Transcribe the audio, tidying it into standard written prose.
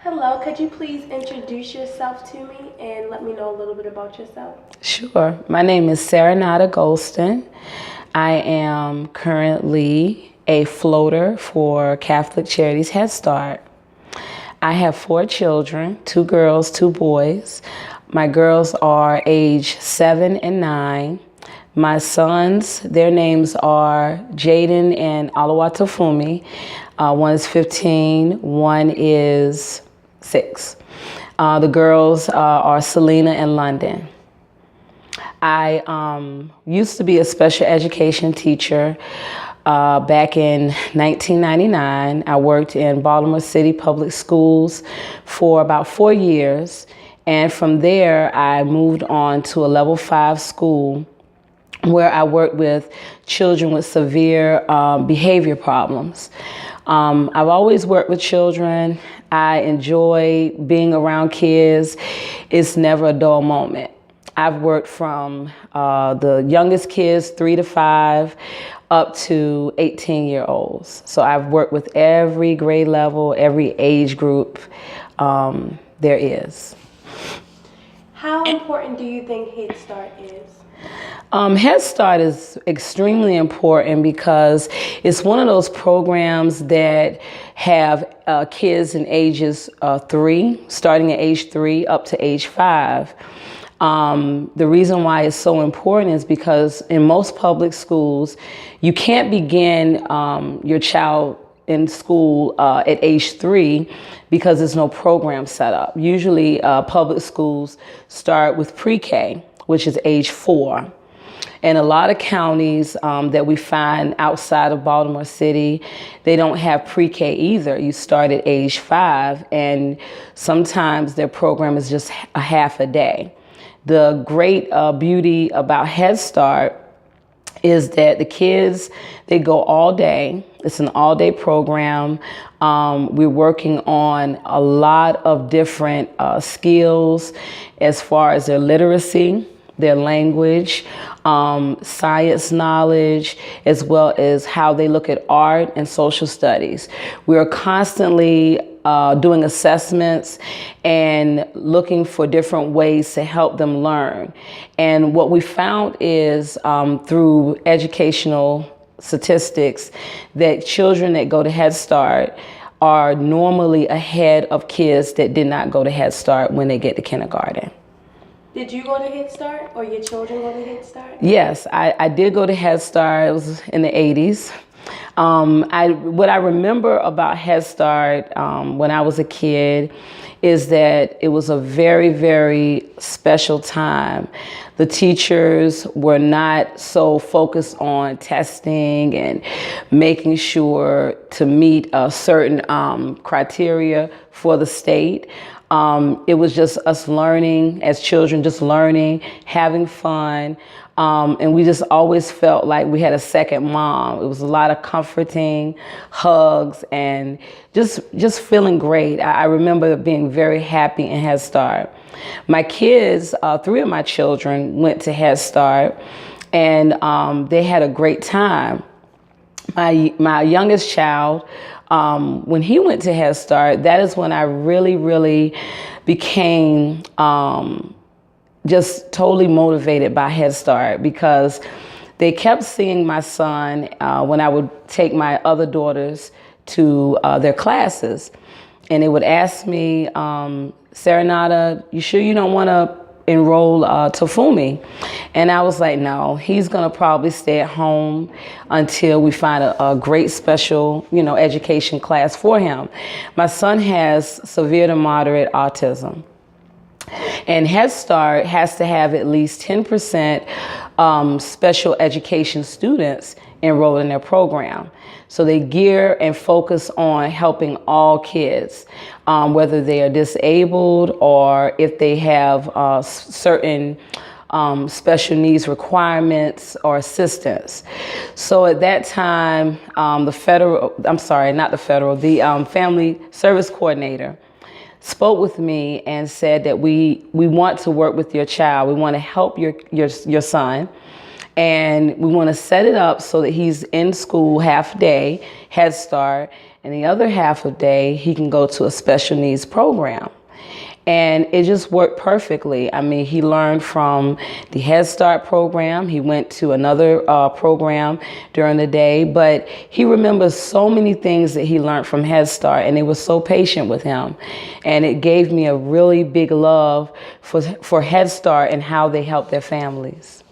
Hello, could you please introduce yourself to me and let me know a little bit about yourself? Sure. My name is Serenata Golston. I am currently a floater for Catholic Charities Head Start. I have 4 children, 2 girls, 2 boys. My girls are age 7 and 9. My sons, their names are Jaden and Alawatofumi. One is 15, one is 6. The girls are Selena and London. I used to be a special education teacher back in 1999. I worked in Baltimore City Public Schools for about 4 years. And from there, I moved on to a level 5 school where I worked with children with severe behavior problems. I've always worked with children. I enjoy being around kids. It's never a dull moment. I've worked from the youngest kids, 3 to 5, up to 18-year-olds. So I've worked with every grade level, every age group there is. How important do you think Head Start is? Head Start is extremely important because it's one of those programs that have kids in ages 3, starting at age 3 up to age 5. The reason why it's so important is because in most public schools, you can't begin your child in school at age 3 because there's no program set up. Usually public schools start with pre-K, which is age 4. And a lot of counties that we find outside of Baltimore City, they don't have pre-K either. You start at age 5, and sometimes their program is just a half a day. The great beauty about Head Start is that the kids, they go all day. It's an all-day program. We're working on a lot of different skills as far as their literacy, their language, science knowledge, as well as how they look at art and social studies. We are constantly doing assessments and looking for different ways to help them learn. And what we found is through educational statistics that children that go to Head Start are normally ahead of kids that did not go to Head Start when they get to kindergarten. Did you go to Head Start or your children go to Head Start? Yes, I did go to Head Start. It was in the 80s. What I remember about Head Start when I was a kid is that it was a very, very special time. The teachers were not so focused on testing and making sure to meet a certain criteria for the state. It was just us learning as children, just learning, having fun. And we just always felt like we had a second mom. It was a lot of comforting, hugs, and just feeling great. I remember being very happy in Head Start. My kids, 3 of my children went to Head Start, and they had a great time. My youngest child, when he went to Head Start, that is when I really became just totally motivated by Head Start, because they kept seeing my son when I would take my other daughters to their classes. And they would ask me, Serenata, you sure you don't want to enroll Tofumi? And I was like, no, he's gonna probably stay at home until we find a great special, education class for him. My son has severe to moderate autism. And Head Start has to have at least 10% special education students enrolled in their program. So they gear and focus on helping all kids, whether they are disabled or if they have certain special needs requirements or assistance. So at that time, the Family Service Coordinator spoke with me and said that we want to work with your child. We want to help your son. And we want to set it up so that he's in school half day, Head Start, and the other half of the day he can go to a special needs program. And it just worked perfectly. I mean, he learned from the Head Start program. He went to another program during the day, but he remembers so many things that he learned from Head Start, and they were so patient with him. And it gave me a really big love for Head Start and how they help their families.